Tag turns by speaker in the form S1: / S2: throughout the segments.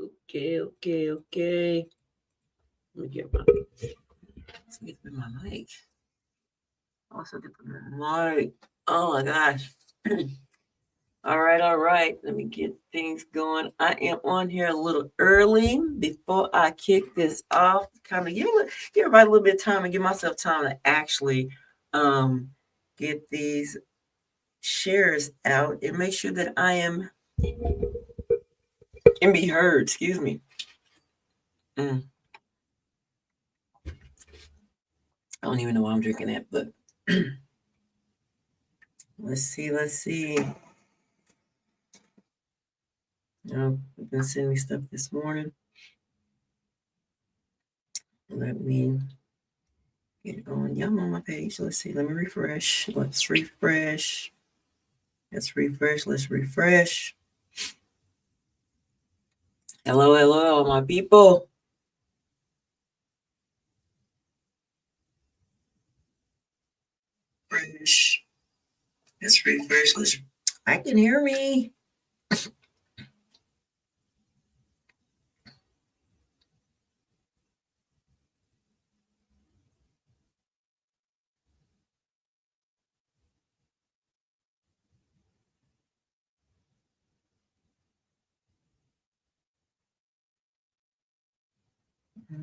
S1: Okay. Let me get my mic. Also get my mic. Oh my gosh. All right. Let me get things going. I am on here a little early before I kick this off. Kind of give everybody a little bit of time and give myself time to actually get these shares out and make sure that I am and be heard. Excuse me. I don't even know why I'm drinking that, but let's see. You've been sending me stuff this morning. Let me get on. Yeah, I'm on my page. Let's see. Let me refresh. Let's refresh. Hello, my people. Refresh. Let's refresh. I can hear me. Here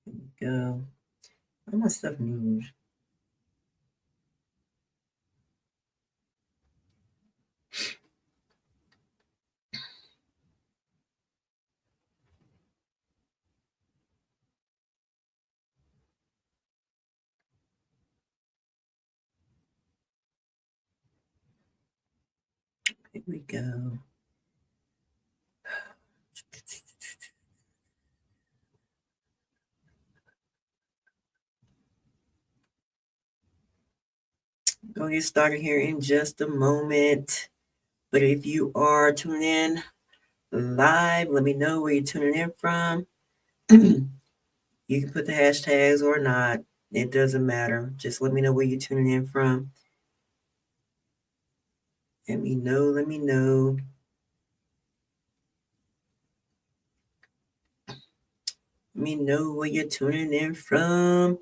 S1: we go. All my stuff moved. Here we go. Gonna get started here in just a moment. But if you are tuning in live, let me know where you're tuning in from. You can put the hashtags or not. It doesn't matter. Just let me know where you're tuning in from. Let me know. Let me know where you're tuning in from.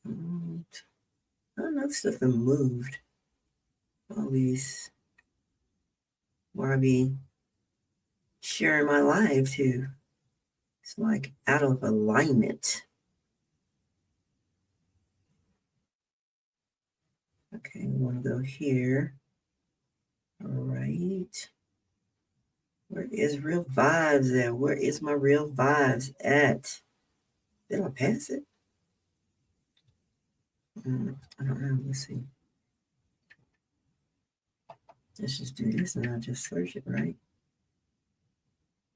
S1: I don't know if stuff that moved. All these where I be sharing my live too. It's like out of alignment. Okay, we want to go here. All right. Where is Real Vibes at? Where is my Real Vibes at? Did I pass it? I don't know. Let's see. Let's just do this and I'll just search it, right?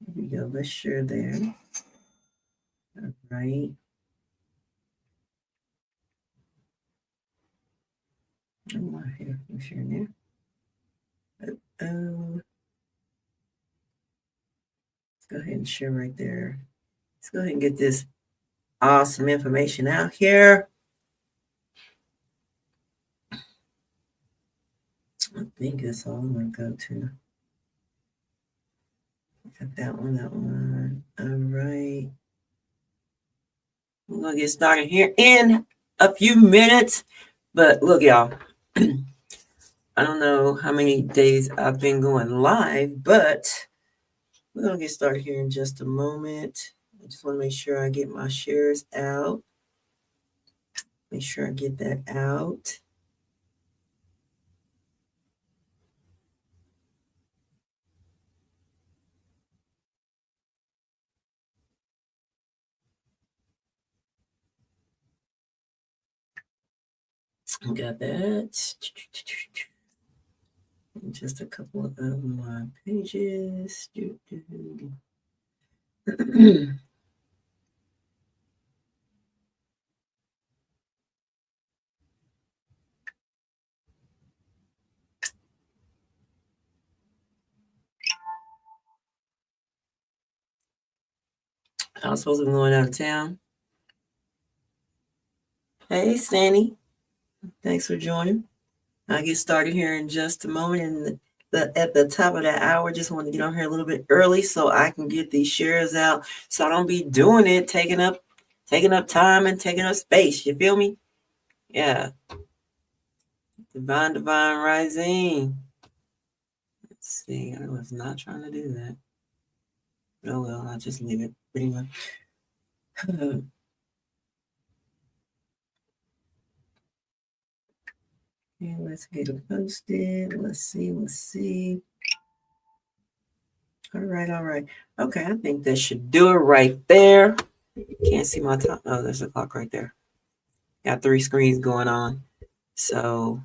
S1: Here we go. Let's share there. All right. I'm not here. I'm sharing there. Let's go ahead and share right there. Let's go ahead and get this awesome information out here. I think that's all I'm going to go to. Got that one. All right. We're going to get started here in a few minutes. But look, y'all. I don't know how many days I've been going live, but we're going to get started here in just a moment. I just want to make sure I get my shares out. Make sure I get that out. Got that. Just a couple of my pages. I was supposed to be going out of town. Hey, Sandy. Thanks for joining. I'll get started here in just a moment. And at the top of that hour. Just want to get on here a little bit early so I can get these shares out. So I don't be doing it, taking up time and taking up space. You feel me? Yeah. Divine rising. Let's see. I was not trying to do that. Oh well, I'll just leave it. Anyway. Okay, let's get it posted. Let's see. All right. Okay, I think that should do it right there. Can't see my top. Oh, there's a clock right there. Got 3 screens going on. So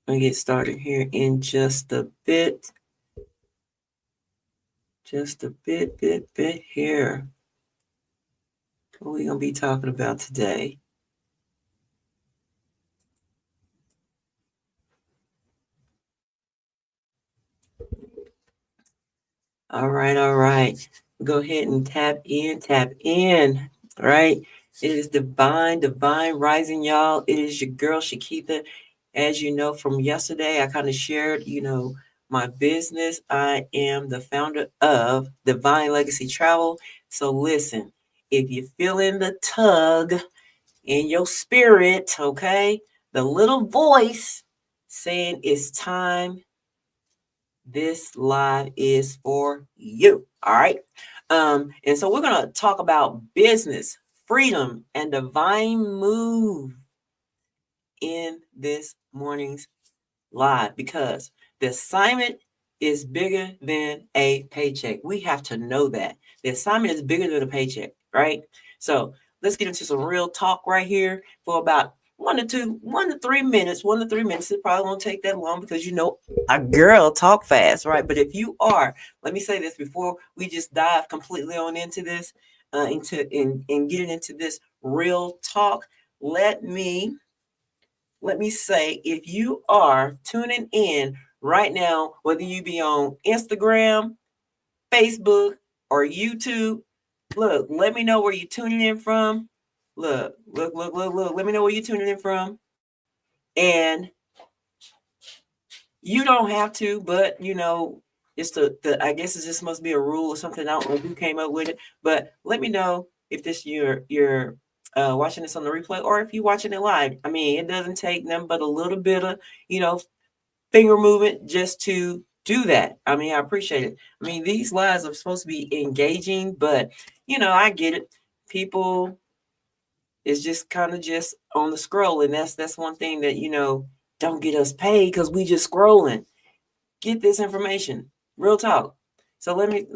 S1: I'm gonna get started here in just a bit. Just a bit here. What are we gonna be talking about today? All right. Go ahead and tap in. All right. It is divine rising, y'all. It is your girl Shakitha. As you know from yesterday, I kind of shared, my business. I am the founder of Divine Legacy Travel. So listen, if you're feeling the tug in your spirit, okay, the little voice saying it's time, this live is for you. All right. And so we're going to talk about business, freedom, and divine move in this morning's live, because the assignment is bigger than a paycheck. We have to know that the assignment is bigger than a paycheck, right? So let's get into some real talk right here for about 1 to 3 minutes. 1 to 3 minutes. It probably won't take that long because a girl talk fast, right? But if you are, let me say this before we just dive completely on into this, getting into this real talk. Let me say, if you are tuning in right now, whether you be on Instagram, Facebook, or YouTube, look, let me know where you're tuning in from. Look. Let me know where you're tuning in from. And you don't have to, but it's I guess it just must be a rule or something. I don't know who came up with it, but let me know if this you're watching this on the replay or if you're watching it live. I mean, it doesn't take them but a little bit of finger movement just to do that. I mean, I appreciate it. I mean, these lives are supposed to be engaging, but I get it. People is just kind of just on the scroll, and that's one thing that don't get us paid because we just scrolling. Get this information, real talk. So let me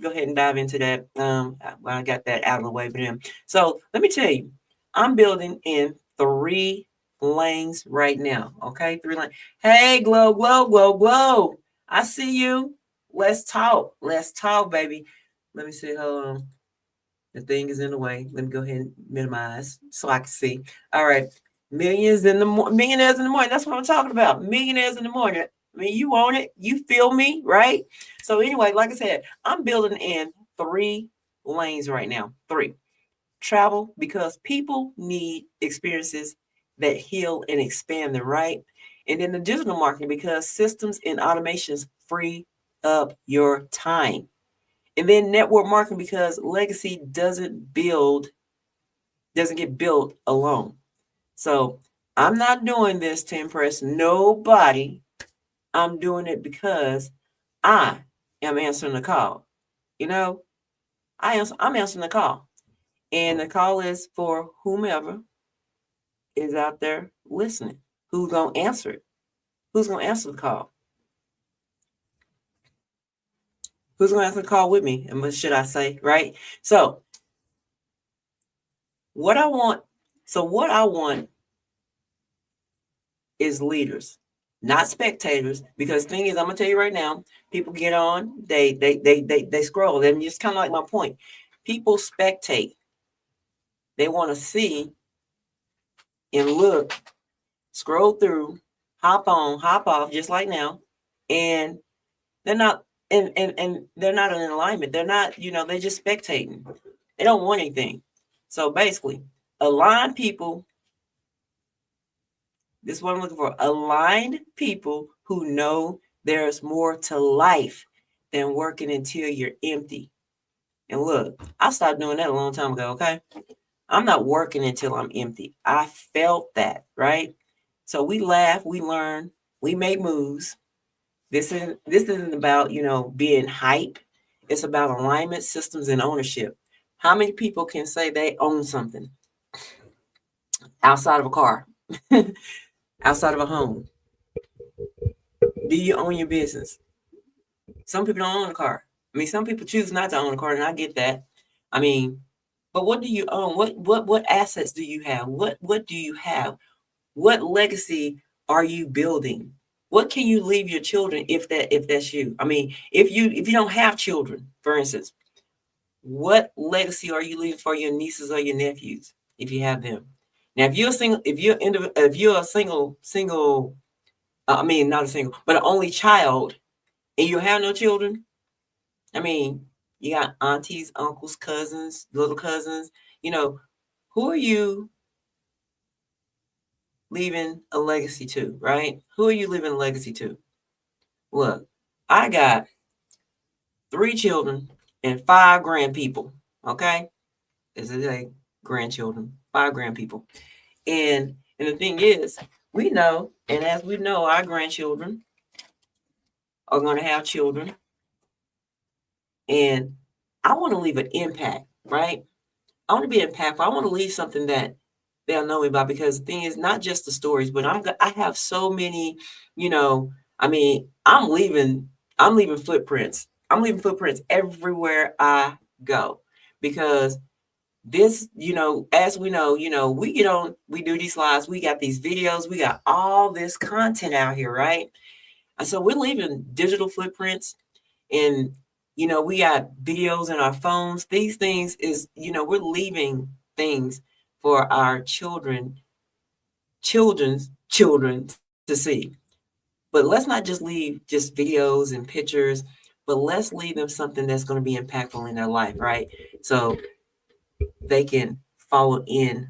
S1: go ahead and dive into that. I got that out of the way for them. So let me tell you, I'm building in 3 lanes right now. Okay, 3 lanes. Hey, glow. I see you. Let's talk, baby. Let me see. Hold on. The thing is in the way. Let me go ahead and minimize so I can see. All right. Millionaires in the morning. That's what I'm talking about. Millionaires in the morning. I mean, you want it. You feel me, right? So anyway, like I said, I'm building in 3 lanes right now. 3. Travel, because people need experiences that heal and expand them, right? And then the digital marketing, because systems and automations free up your time. And then network marketing, because legacy doesn't get built alone. So I'm not doing this to impress nobody. I'm doing it because I am answering the call. I'm answering the call. And the call is for whomever is out there listening. Who's going to answer it? Who's going to answer the call? Who's going to answer the call with me? And what should I say, right? So what I want is leaders, not spectators. Because the thing is, I'm gonna tell you right now, people get on, they scroll. And just kind of like my point. People spectate. They want to see and look, scroll through, hop on, hop off, just like now. And they're not and they're not in alignment. They're not, they're just spectating. They don't want anything. So basically, aligned people. This is what I'm looking for. Aligned people who know there's more to life than working until you're empty. And look, I stopped doing that a long time ago, okay? I'm not working until I'm empty. I felt that, right? So we laugh, we learn, we make moves. This isn't about, being hype. It's about alignment, systems, and ownership. How many people can say they own something outside of a car, outside of a home? Do you own your business? Some people don't own a car. I mean, some people choose not to own a car, and I get that. I mean, but what do you own? What assets do you have? What do you have? What legacy are you building? What can you leave your children if that's you? I mean, if you don't have children, for instance, what legacy are you leaving for your nieces or your nephews if you have them? Now, if you're single, if you're a single, I mean, not a single, but an only child, and you have no children, I mean, you got aunties, uncles, cousins, little cousins. Who are you leaving a legacy to, right? Who are you leaving a legacy to? Look, I got 3 children and 5 grandpeople. Okay, this is a grandchildren, 5 grandpeople, and the thing is, we know, and as we know, our grandchildren are going to have children, and I want to leave an impact, right? I want to be impactful. I want to leave something that they'll know me about, because the thing is, not just the stories, but I have so many, I mean, I'm leaving footprints. I'm leaving footprints everywhere I go, because this, as we know, we get on, we do these lives, we got these videos, we got all this content out here, right? And so we're leaving digital footprints, and we got videos in our phones. These things is, we're leaving things for our children's children to see. But let's not just leave just videos and pictures, but let's leave them something that's going to be impactful in their life, right? So they can follow in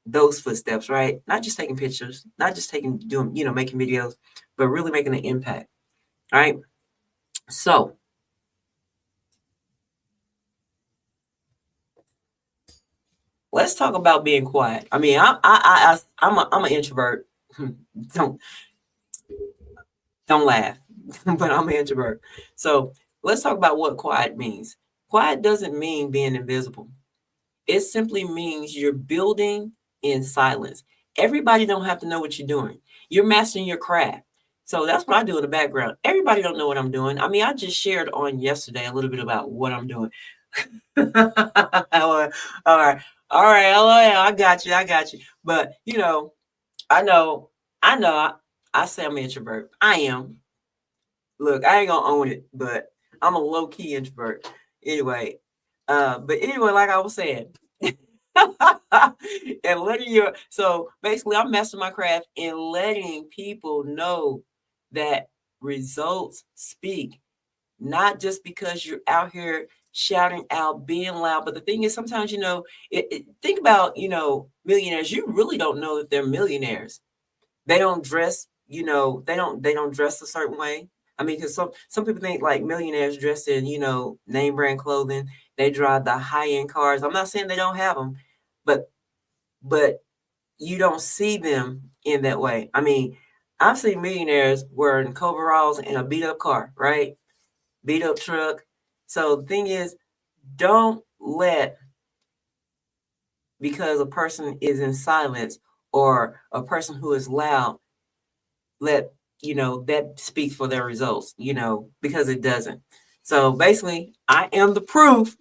S1: those footsteps, right? Not just taking pictures, not just doing, making videos, but really making an impact, right? So let's talk about being quiet. I mean, I'm an introvert. don't laugh, but I'm an introvert. So let's talk about what quiet means. Quiet doesn't mean being invisible. It simply means you're building in silence. Everybody don't have to know what you're doing. You're mastering your craft. So that's what I do in the background. Everybody don't know what I'm doing. I mean, I just shared on yesterday a little bit about what I'm doing. All right. All right. Oh, yeah, I got you. But, I know, I say I'm an introvert. I am. Look, I ain't gonna own it, but I'm a low-key introvert. Anyway, like I was saying, and so basically I'm mastering my craft and letting people know that results speak, not just because you're out here shouting out, being loud. But the thing is, sometimes, think about, millionaires. You really don't know that they're millionaires. They don't dress, they don't dress a certain way. I mean, because some people think like millionaires dress in, name brand clothing. They drive the high end cars. I'm not saying they don't have them, but you don't see them in that way. I mean, I've seen millionaires wearing coveralls in a beat up car, right? Beat up truck. So the thing is, don't let, because a person is in silence or a person who is loud, let that speaks for their results, because it doesn't. So basically, I am the proof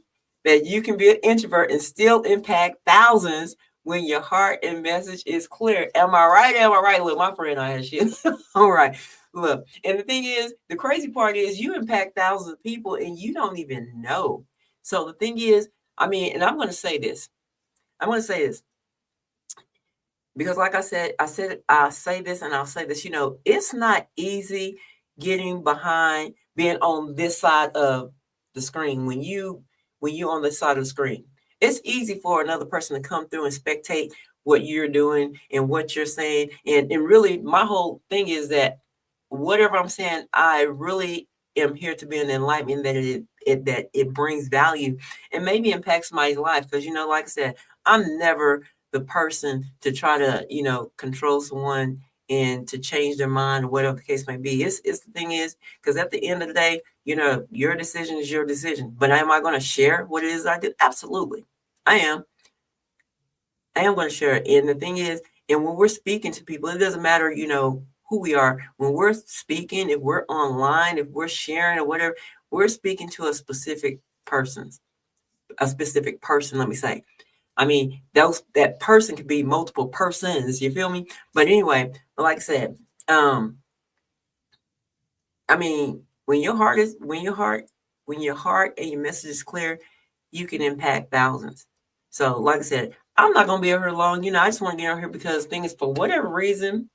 S1: that you can be an introvert and still impact thousands when your heart and message is clear. Am I right? Am I right? Look, my friend, I had shit. All right. Look, and the thing is, the crazy part is you impact thousands of people and you don't even know. So the thing is, I mean, and I'm going to say this. Because like I'll say this and I'll say this, it's not easy getting behind, being on this side of the screen. When you on this side of the screen, it's easy for another person to come through and spectate what you're doing and what you're saying. And really my whole thing is that whatever I'm saying, I really am here to be an enlightenment that it brings value and maybe impacts somebody's life. Because, like I said, I'm never the person to try to, control someone and to change their mind or whatever the case may be. It's the thing is, because at the end of the day, your decision is your decision. But am I going to share what it is I do? Absolutely. I am going to share it. And the thing is, and when we're speaking to people, it doesn't matter, who we are. When we're speaking, if we're online, if we're sharing or whatever, we're speaking to a specific person, let me say. I mean, that person could be multiple persons, you feel me? But anyway, like I said, I mean, when your heart and your message is clear, you can impact thousands. So, like I said, I'm not gonna be over here long. I just want to get on here because things, for whatever reason,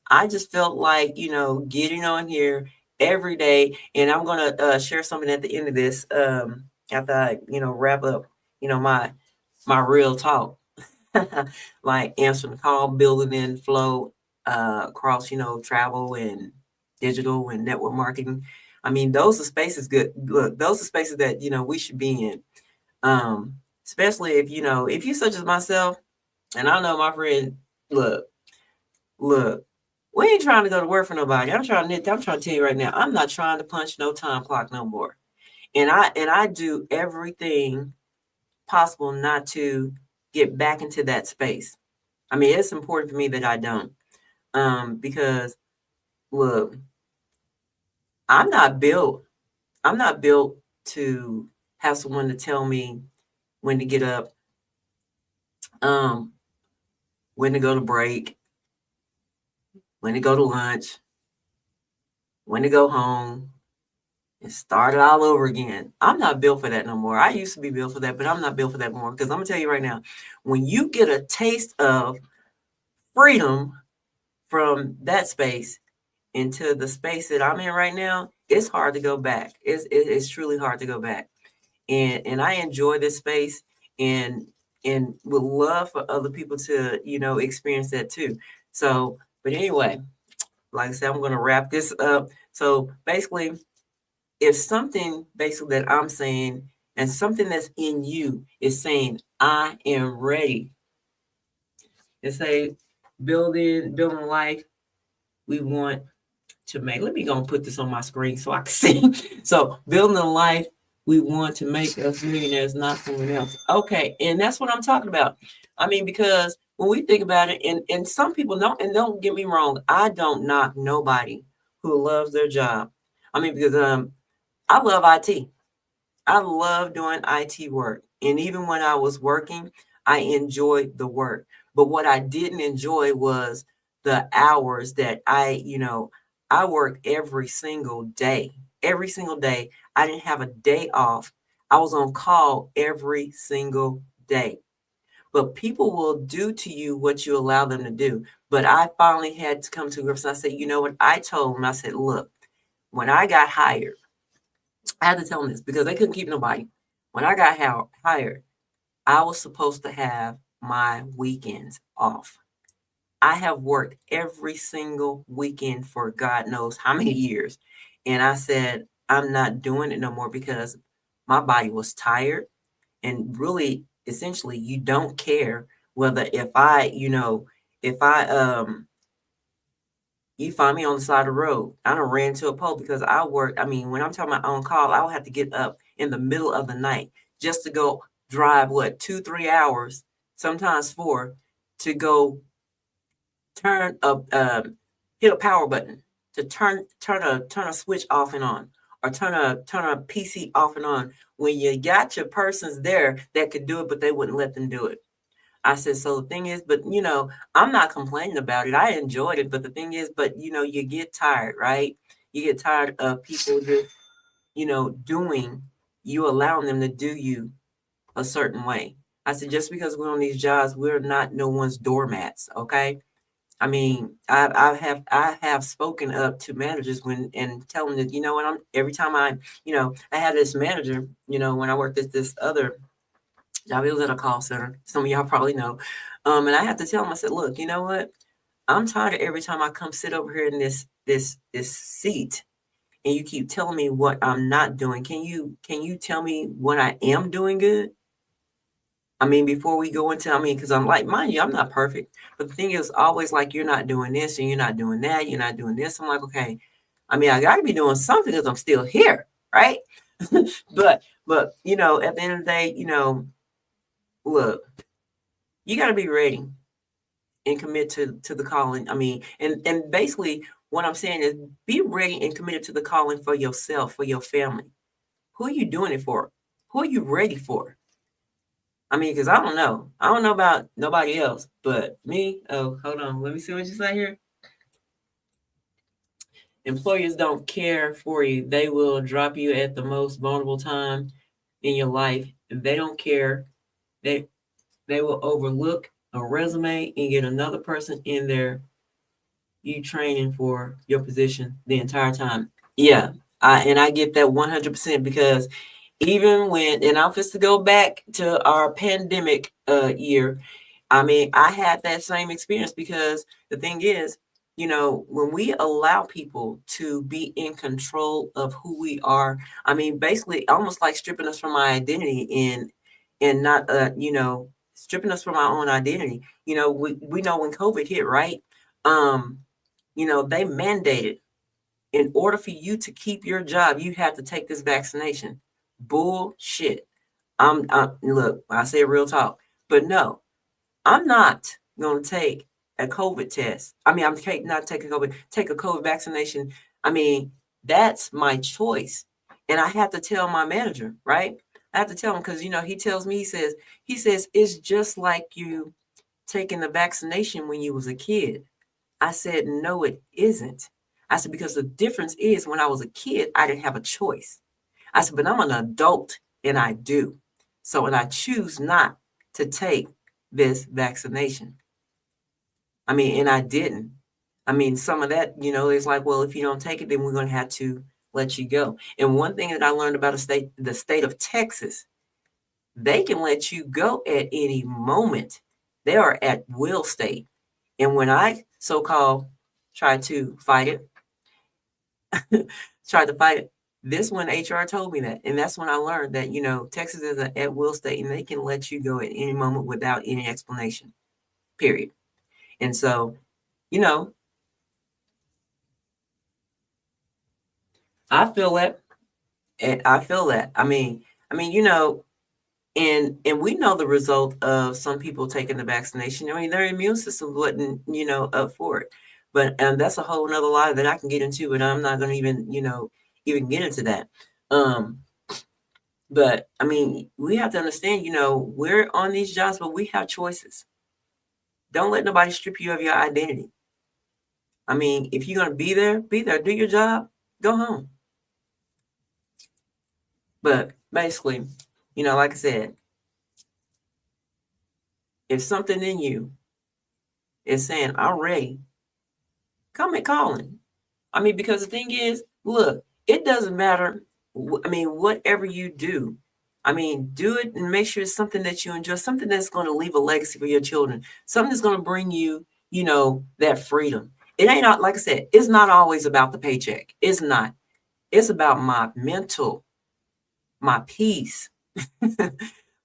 S1: I just felt like, getting on here every day. And I'm gonna share something at the end of this, after I, wrap up, my real talk. Like answering the call, building in flow across, travel and digital and network marketing. I mean, those are spaces good. Look, those are spaces that, we should be in. Especially if, if you such as myself, and I know my friend, look, we ain't trying to go to work for nobody. I'm trying to tell you right now, I'm not trying to punch no time clock no more. And I do everything possible not to get back into that space. I mean, it's important for me that I don't. Because look, I'm not built to have someone to tell me when to get up, when to go to break, when to go to lunch, when to go home, and start it all over again. I'm not built for that no more. I used to be built for that, but I'm not built for that more. Because I'm gonna tell you right now, when you get a taste of freedom from that space into the space that I'm in right now, it's hard to go back. It's truly hard to go back. And I enjoy this space and would love for other people to, experience that too. So, but anyway, like I said, I'm gonna wrap this up. So basically, if something basically that I'm saying and something that's in you is saying, I am ready. It's a building life we want to make. Let me go and put this on my screen so I can see. So building a life we want to make us millionaires, not someone else. Okay, and that's what I'm talking about. I mean, because when we think about it, and some people don't, and don't get me wrong, I don't knock nobody who loves their job. I mean, because I love IT. I love doing IT work. And even when I was working, I enjoyed the work. But what I didn't enjoy was the hours that I worked every single day. Every single day. I didn't have a day off. I was on call every single day. But people will do to you what you allow them to do. But I finally had to come to grips and I said, you know what? I told them, I said, look, when I got hired, I had to tell them this because they couldn't keep nobody. When I got hired, I was supposed to have my weekends off. I have worked every single weekend for God knows how many years. And I said, I'm not doing it no more because my body was tired. And really, essentially, you don't care whether if I you find me on the side of the road. I done ran to a pole because I worked. I mean, when I'm talking about on call, I would have to get up in the middle of the night just to go drive 2-3 hours, sometimes 4, to go turn up, hit a power button to turn a switch off and on, or turn a PC off and on. When you got your persons there that could do it, but they wouldn't let them do it. I said, so the thing is, but I'm not complaining about it. I enjoyed it. But the thing is, but you get tired, right? You get tired of people just, doing, you allowing them to do you a certain way. I said, just because we're on these jobs, we're not no one's doormats, okay? I mean, I have spoken up to managers and tell them that, what, every time I had this manager, when I worked at this other job, it was at a call center. Some of y'all probably know. And I have to tell them, I said, look, you know what? I'm tired of every time I come sit over here in this seat and you keep telling me what I'm not doing. Can you tell me what I am doing good? I mean, before we go into, I mean, because I'm like, mind you, I'm not perfect. But the thing is always like, you're not doing this and you're not doing that. You're not doing this. I'm like, okay, I mean, I got to be doing something because I'm still here. Right. but, you know, at the end of the day, you know, look, you got to be ready and commit to the calling. I mean, and basically what I'm saying is be ready and committed to the calling for yourself, for your family. Who are you doing it for? Who are you ready for? I mean, because I don't know. I don't know about nobody else, but me. Oh, hold on. Let me see what you say here. Employers don't care for you. They will drop you at the most vulnerable time in your life. If they don't care, they they will overlook a resume and get another person in there you training for your position the entire time. Yeah, I get that 100% because even when, and I'm just to go back to our pandemic year, I mean, I had that same experience because the thing is, you know, when we allow people to be in control of who we are, I mean, basically almost like stripping us from our identity and not, you know, stripping us from our own identity. You know, we know when COVID hit, right? Um, you know, they mandated in order for you to keep your job, you have to take this vaccination. Bullshit. Look, I say real talk, but no, I'm not going to take a COVID test. I mean, not take a COVID, take a COVID vaccination. I mean, that's my choice. And I have to tell my manager, right? I have to tell him because, you know, he tells me, he says, it's just like you taking the vaccination when you was a kid. I said, no, it isn't. I said, because the difference is when I was a kid, I didn't have a choice. I said, but I'm an adult and I do. So, and I choose not to take this vaccination. I mean, and I didn't. I mean, some of that, you know, it's like, well, if you don't take it, then we're going to have to let you go. And one thing that I learned about the state of Texas, they can let you go at any moment. They are at will state. And when I so-called tried to fight it, tried to fight it, this when HR told me that. And that's when I learned that, you know, Texas is an at will state and they can let you go at any moment without any explanation, period. And so, you know, I feel that. And I feel that. I mean, you know, and we know the result of some people taking the vaccination. I mean, their immune system wasn't, you know, up for it. But that's a whole nother lie that I can get into, but I'm not gonna even, you know, even get into that. Um, but I mean, we have to understand, you know, we're on these jobs, but we have choices. Don't let nobody strip you of your identity. I mean, if you're gonna be there, do your job, go home. But basically, you know, like I said, if something in you is saying, I'm ready, come and calling. I mean, because the thing is, look, it doesn't matter. I mean, whatever you do, I mean, do it and make sure it's something that you enjoy, something that's going to leave a legacy for your children, something that's going to bring you, you know, that freedom. It ain't not, like I said, it's not always about the paycheck. It's not. It's about my mental, my peace.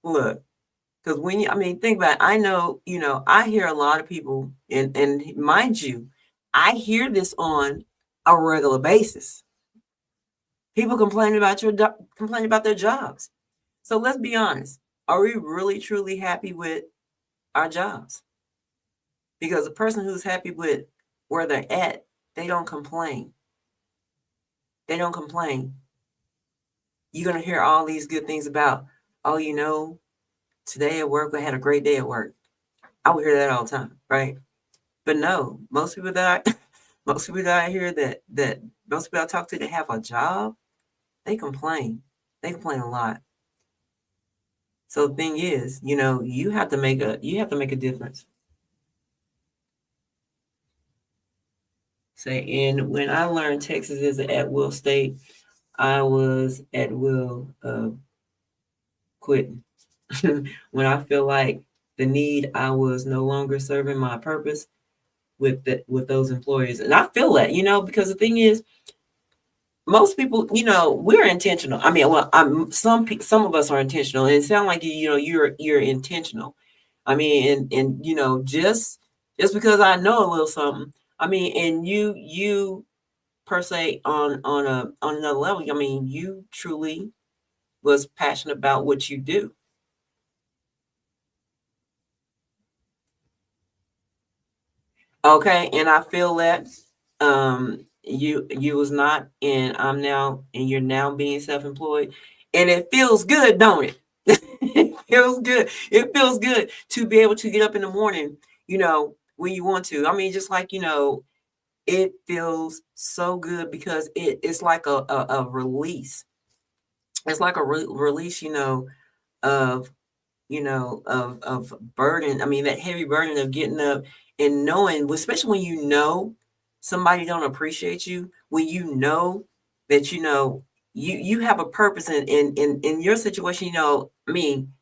S1: Look, because when you, I mean, think about it, I know, you know, I hear a lot of people, and mind you, I hear this on a regular basis. People complaining about their jobs. So let's be honest. Are we really truly happy with our jobs? Because a person who's happy with where they're at, they don't complain. They don't complain. You're gonna hear all these good things about, oh, you know, today at work I had a great day at work. I would hear that all the time, right? But no, most people that I most people that I hear that most people I talk to that have a job, they complain. They complain a lot. So the thing is, you know, you have to make a difference. Say, and when I learned Texas is an at will state, I was at will of quitting. When I feel like the need, I was no longer serving my purpose, with those employees. And I feel that, because the thing is, most people, we're intentional. I mean, well, some of us are intentional, and it sounds like you're intentional. I mean, and just because I know a little something, I mean, and you per se on another level, I mean, you truly was passionate about what you do. Okay, and I feel that you was not, and you're now being self-employed, and it feels good, don't it? It feels good. It feels good to be able to get up in the morning, when you want to. I mean, just like, it feels so good because it's like a release. It's like a release, of of burden. I mean, that heavy burden of getting up and knowing, especially when somebody don't appreciate you, when that you have a purpose in your situation. I mean,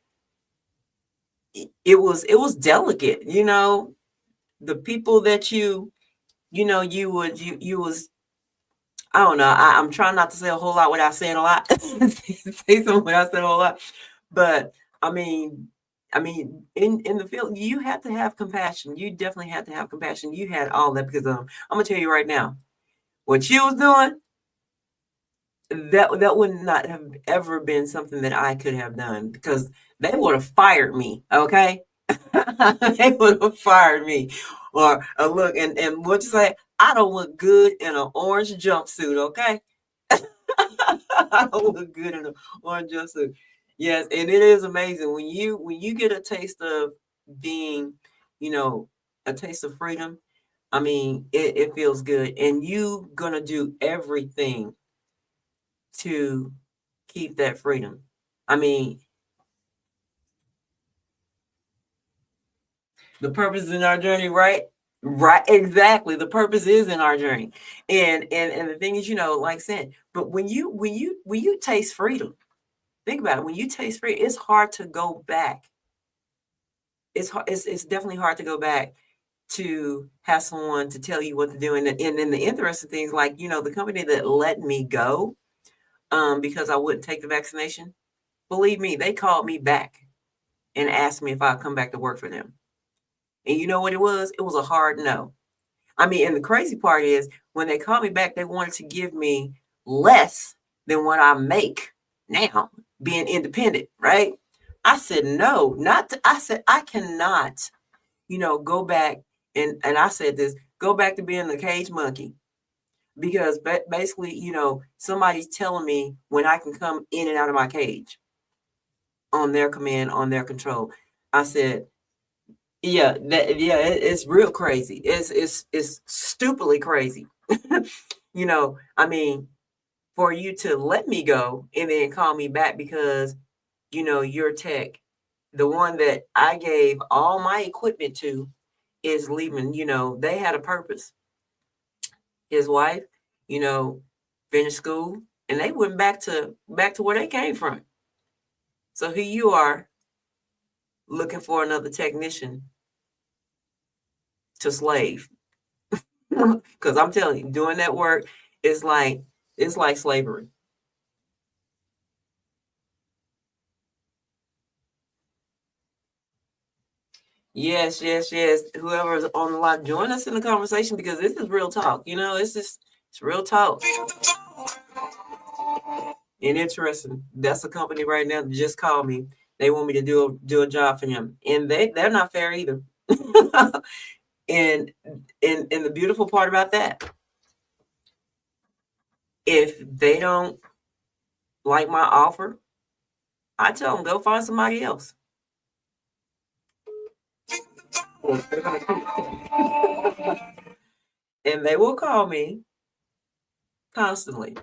S1: it was delicate. The people that you was, I don't know. I'm trying not to say a whole lot without saying a lot. Say something without saying a whole lot. But I mean, in the field, you have to have compassion. You definitely have to have compassion. You had all that because I'm gonna tell you right now, what you was doing, that would not have ever been something that I could have done because they would have fired me. Okay, they would have fired me. Or look, and what you say? I don't look good in an orange jumpsuit. Okay. I don't look good in an orange jumpsuit. Yes, and it is amazing when you get a taste of being, a taste of freedom. I mean, it feels good, and you gonna do everything to keep that freedom. I mean, the purpose is in our journey, right? Right, exactly. The purpose is in our journey, and the thing is, like I said, but when you taste freedom, think about it. When you taste freedom, it's hard to go back. It's definitely hard to go back to have someone to tell you what to do. And then the interesting things, like, the company that let me go, because I wouldn't take the vaccination, believe me, they called me back and asked me if I'd come back to work for them. And you know what it was? It was a hard no. I mean, and the crazy part is when they called me back, they wanted to give me less than what I make now being independent, right? I said, no, I said, I cannot, go back. And I said this, go back to being the cage monkey because basically, somebody's telling me when I can come in and out of my cage on their command, on their control. I said, yeah, it's real crazy. It's stupidly crazy. I mean, for you to let me go and then call me back because your tech, the one that I gave all my equipment to, is leaving. They had a purpose. His wife, you know, finished school, and they went back to where they came from. So here you are looking for another technician to slave. Because I'm telling you, doing that work is like it's like slavery. Yes, yes, yes. Whoever's on the line, join us in the conversation because this is real talk. It's real talk. And interesting. That's a company right now that just called me. They want me to do a job for them, and they're not fair either. and and the beautiful part about that, if they don't like my offer, I tell them go find somebody else. And they will call me constantly.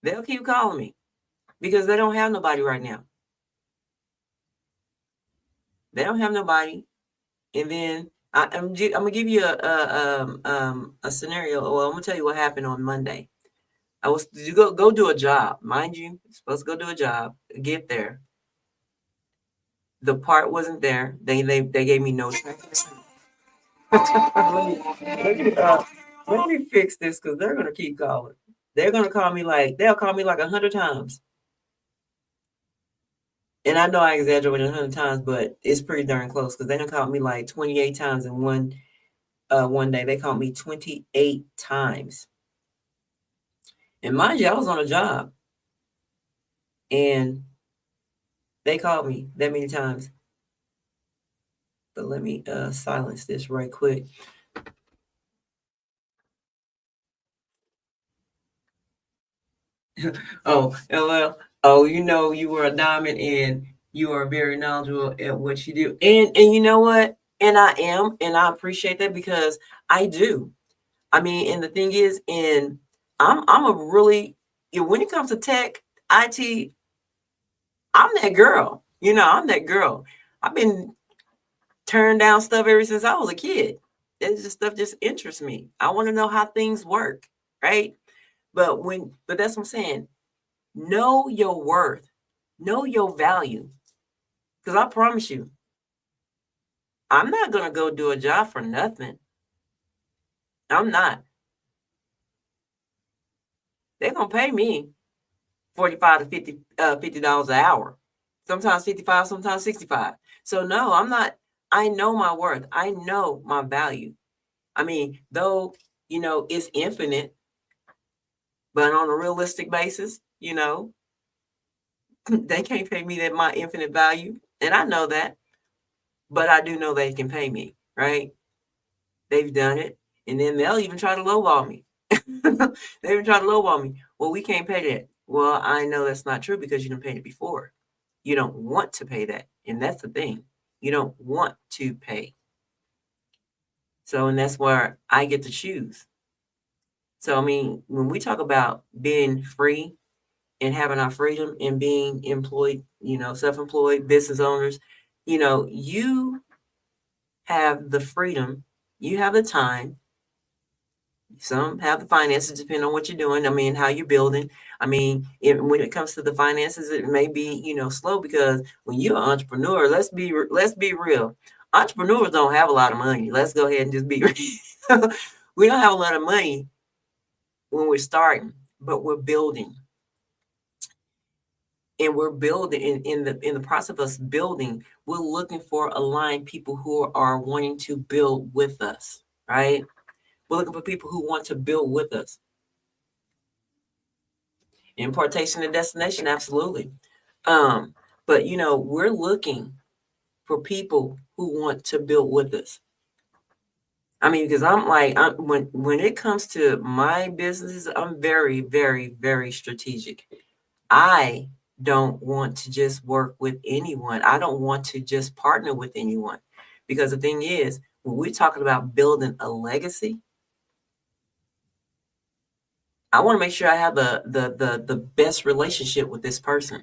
S1: They'll keep calling me because they don't have nobody right now. They don't have nobody. And then I'm gonna give you a scenario. Well, I'm gonna tell you what happened on Monday. I was to go do a job, mind you. Supposed to go do a job. Get there. The part wasn't there. They gave me no transportation. Let me fix this because they're gonna keep calling. They're gonna call me like they'll call me like 100 times. And I know I exaggerated 100 times, but it's pretty darn close because they done called me like 28 times in one day. They called me 28 times. And mind you, I was on a job and they called me that many times. But let me silence this right quick. Oh, LL. Oh, you know you were a diamond and you are very knowledgeable at what you do. And you know what? And I am, and I appreciate that because I do. I mean, and the thing is, and I'm a really when it comes to tech, IT, I'm that girl. I'm that girl. I've been turned down stuff ever since I was a kid. It's just stuff just interests me. I want to know how things work, right? But that's what I'm saying. Know your worth, know your value. Because I promise you, I'm not gonna go do a job for nothing. I'm not. They're gonna pay me 45 to 50 $50 an hour. Sometimes 55, sometimes 65. So no, I'm not. I know my worth. I know my value. I mean, though, it's infinite, but on a realistic basis, they can't pay me that my infinite value. And I know that, but I do know they can pay me, right? They've done it. And then they'll even try to lowball me. They even try to lowball me. Well, we can't pay that. Well, I know that's not true because you didn't pay it before. You don't want to pay that. And that's the thing. You don't want to pay. So, and that's where I get to choose. So, I mean, when we talk about being free and having our freedom and being employed, self-employed business owners, you have the freedom, you have the time. Some have the finances, depending on what you're doing. I mean, how you're building. I mean, when it comes to the finances, it may be slow because when you're an entrepreneur, let's be real. Entrepreneurs don't have a lot of money. Let's go ahead and just be real. We don't have a lot of money when we're starting, but we're building, and we're building. In the process of us building, we're looking for aligned people who are wanting to build with us, right? We're looking for people who want to build with us. Importation and destination, absolutely. But we're looking for people who want to build with us. I mean, because when it comes to my businesses, I'm very, very, very strategic. I don't want to just work with anyone. I don't want to just partner with anyone. Because the thing is, when we're talking about building a legacy, I want to make sure I have the best relationship with this person.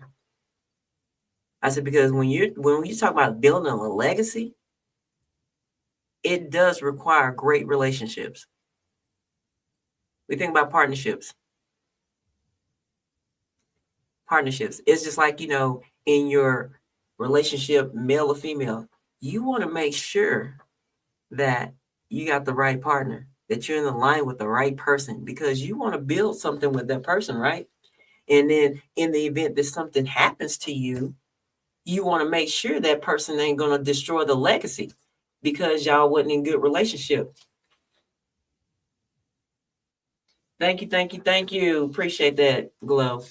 S1: I said, because when you talk about building a legacy, it does require great relationships. We think about partnerships. Partnerships. It's just like, in your relationship, male or female, you want to make sure that you got the right partner, that you're in the line with the right person, because you want to build something with that person, right? And then in the event that something happens to you, you want to make sure that person ain't going to destroy the legacy because y'all wasn't in good relationship. Thank you, thank you, thank you. Appreciate that, Glow.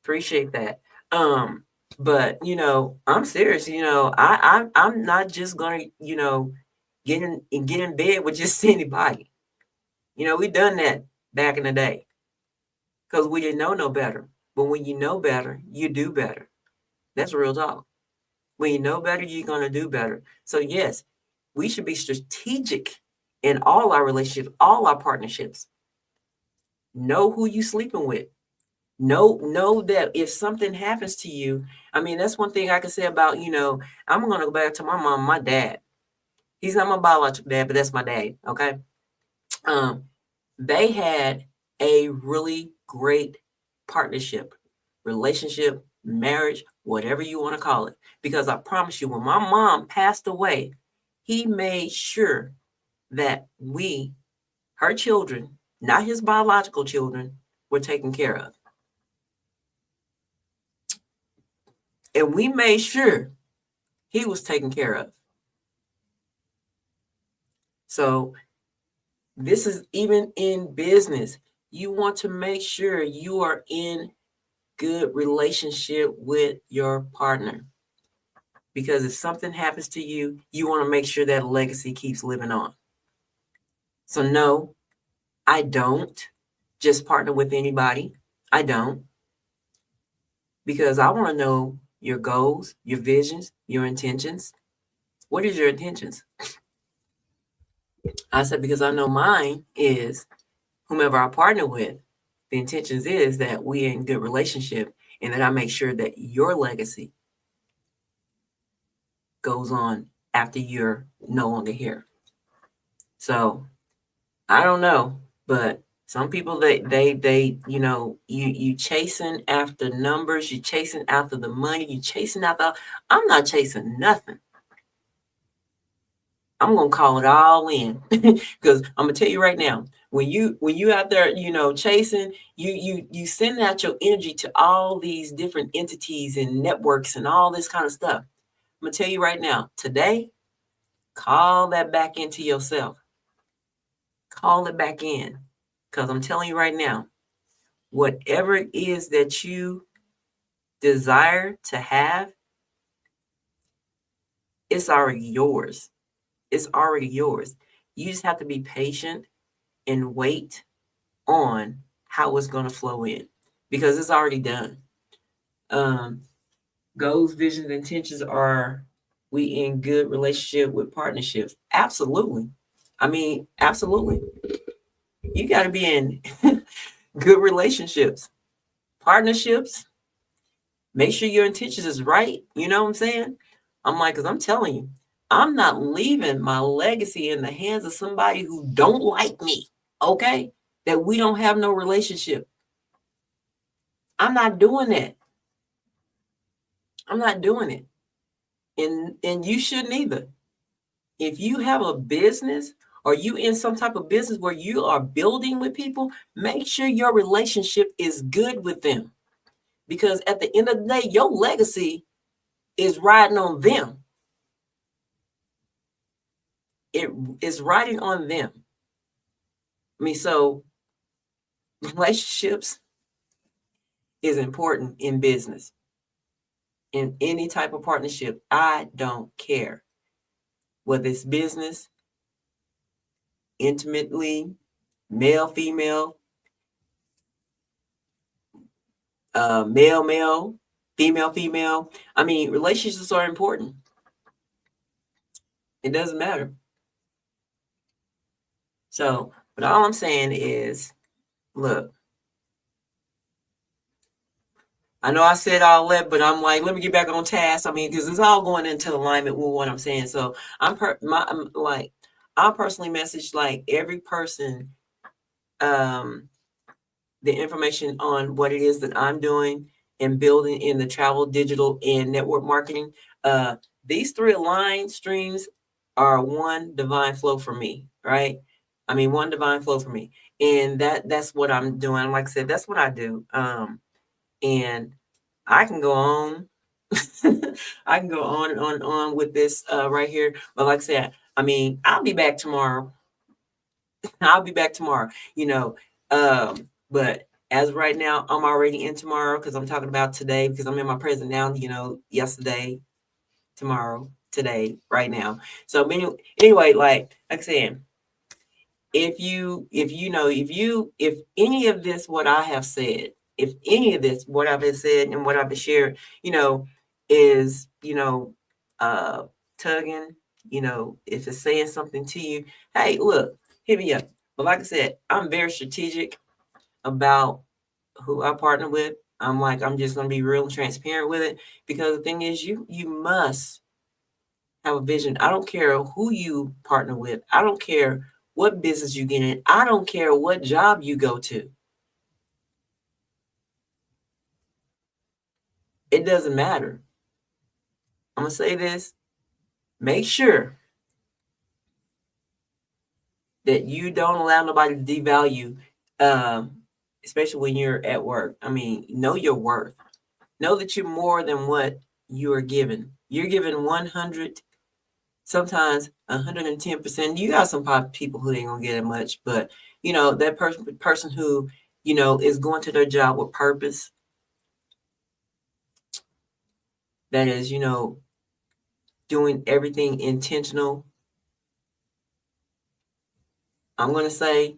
S1: Appreciate that. But I'm serious. I'm not just gonna, get in bed with just anybody. We done that back in the day because we didn't know no better. But when you know better, you do better. That's real talk. When you know better, you're gonna do better. So yes, we should be strategic in all our relationships, all our partnerships. Know who you sleeping with. Know that if something happens to you, I mean, that's one thing I can say about, I'm going to go back to my mom, my dad. He's not my biological dad, but that's my dad. Okay. They had a really great partnership, relationship, marriage, whatever you want to call it. Because I promise you, when my mom passed away, he made sure that we, her children, not his biological children, were taken care of. And we made sure he was taken care of. So this is even in business. You want to make sure you are in good relationship with your partner. Because if something happens to you, you want to make sure that legacy keeps living on. So no, I don't just partner with anybody. I don't. Because I want to know your goals, your visions, your intentions. What is your intentions? I said, because I know mine is whomever I partner with, the intentions is that we're in good relationship and that I make sure that your legacy goes on after you're no longer here. So I don't know, but some people they you chasing after numbers, you chasing after the money, you chasing after. I'm not chasing nothing. I'm gonna call it all in because I'm gonna tell you right now, when you out there, chasing, you send out your energy to all these different entities and networks and all this kind of stuff. I'm gonna tell you right now, today, call that back into yourself. Call it back in. Because I'm telling you right now, whatever it is that you desire to have, it's already yours. It's already yours. You just have to be patient and wait on how it's going to flow in because it's already done. Goals, visions, intentions are we in good relationship with partnerships? Absolutely. I mean, absolutely. You got to be in good relationships, partnerships. Make sure your intentions is right. You know what I'm saying? I'm like, because I'm telling you, I'm not leaving my legacy in the hands of somebody who don't like me. Okay, that we don't have no relationship. I'm not doing that. I'm not doing it. And you shouldn't either. If you have a business or you in some type of business where you are building with people, make sure your relationship is good with them. Because at the end of the day, your legacy is riding on them. It is riding on them. I mean, so relationships is important in business. In any type of partnership, I don't care whether it's business, intimately, male, female, male, male, female, female. I mean, relationships are important. It doesn't matter. So, but all I'm saying is, look, I know I said all that, but I'm like, let me get back on task. I mean, because it's all going into alignment with what I'm saying. So I'm like, I personally message like every person the information on what it is that I'm doing and building in the travel, digital, and network marketing. These three aligned streams are one divine flow for me, right? I mean, one divine flow for me, and that's what I'm doing. Like I said, that's what I do. And I can go on. I can go on and on and on with this right here. But like I said, I mean, I'll be back tomorrow. I'll be back tomorrow, but as of right now, I'm already in tomorrow because I'm talking about today because I'm in my present now, yesterday, tomorrow, today, right now. So anyway, like I said, if any of this, what I have said, if any of this, what I've said and what I've been shared, is, tugging, if it's saying something to you, hey, look, hit me up. But like I said, I'm very strategic about who I partner with. I'm just gonna be real and transparent with it because the thing is you must have a vision. I don't care who you partner with. I don't care what business you get in. I don't care what job you go to. It doesn't matter. I'm gonna say this. Make sure that you don't allow nobody to devalue, especially when you're at work. I mean, know your worth. Know that you're more than what you are given. You're given 100, sometimes 110%. You got some people who ain't gonna get it much, but that person who is going to their job with purpose. That is, doing everything intentional. I'm gonna say,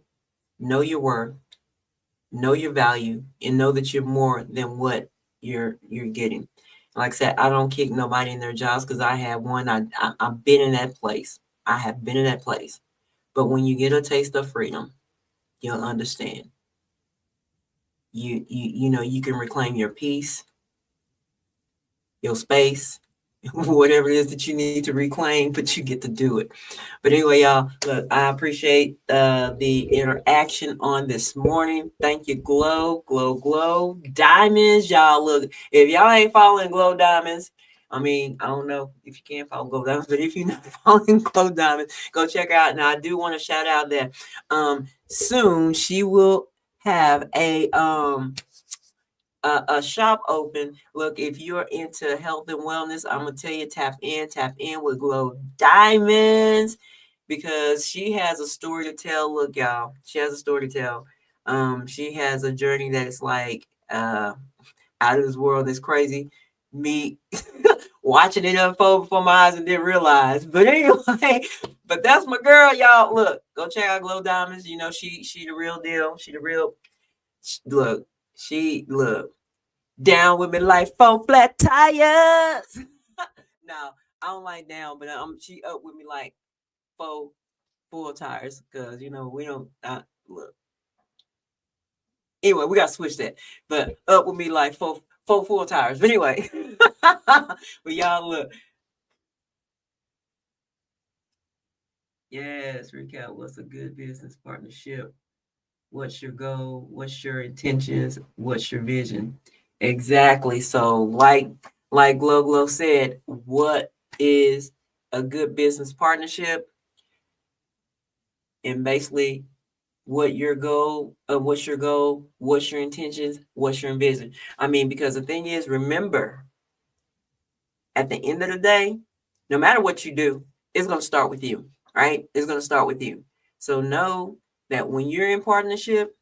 S1: know your worth, know your value, and know that you're more than what you're getting. Like I said, I don't kick nobody in their jobs because I have one. I've been in that place. I have been in that place. But when you get a taste of freedom, you'll understand. You can reclaim your peace, your space, whatever it is that you need to reclaim, but you get to do it. But anyway, y'all, look, I appreciate the interaction on this morning. Thank you, Glow Diamonds. Y'all, look, if y'all ain't following Glow Diamonds, I mean, I don't know if you can follow Glow Diamonds, but if you're not following Glow Diamonds, go check her out. Now, I do want to shout out that soon she will have a shop open. Look, if you're into health and wellness, I'm gonna tell you, tap in with Glow Diamonds, because she has a story to tell. Look, y'all, she has a story to tell. She has a journey that is like out of this world. That's crazy. Me watching it unfold before my eyes and didn't realize. But anyway, but that's my girl, y'all. Look, go check out Glow Diamonds. She the real deal. She the real look. Look down with me like 4 flat tires. No, I don't like down, but she up with me like 4 full tires, because we don't look. Anyway, we gotta switch that. But up with me like 4 full tires. But anyway, but y'all look. Yes, recap. What's a good business partnership? What's your goal? What's your intentions? What's your vision? Exactly. So like Glow said, what is a good business partnership? And basically, what's your goal, what's your intentions, what's your vision? I mean, because the thing is, remember, at the end of the day, no matter what you do, it's going to start with you, right? It's going to start with you. So know that when you're in partnership,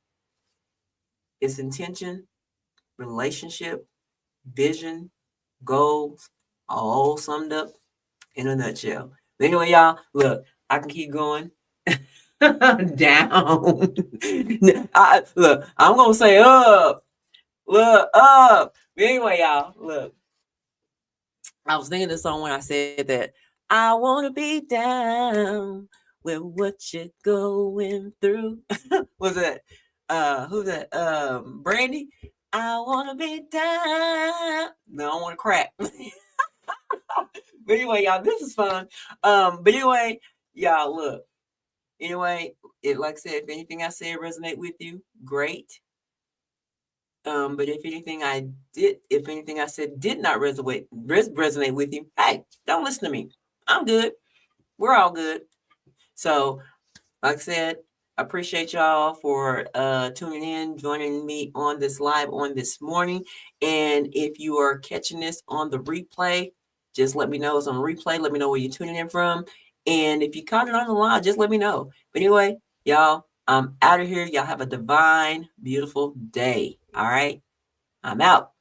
S1: it's intention, relationship, vision, goals, all summed up in a nutshell. But anyway, y'all, look, I can keep going. Down. Look, I'm gonna say up. Look, up. But anyway, y'all, look. I was thinking this song when I said that. I wanna be down with what you're going through. Was that who's that? Brandy? I wanna be down. No, I wanna crack. But anyway, y'all, this is fun. But anyway, y'all, look. Anyway, like I said, if anything I said resonate with you, great. But if anything I said did not resonate with you, hey, don't listen to me. I'm good. We're all good. So, like I said, I appreciate y'all for tuning in, joining me on this live on this morning. And if you are catching this on the replay, just let me know it's on replay. Let me know where you're tuning in from. And if you caught it on the line, just let me know. But anyway, y'all, I'm out of here. Y'all have a divine, beautiful day. All right. I'm out.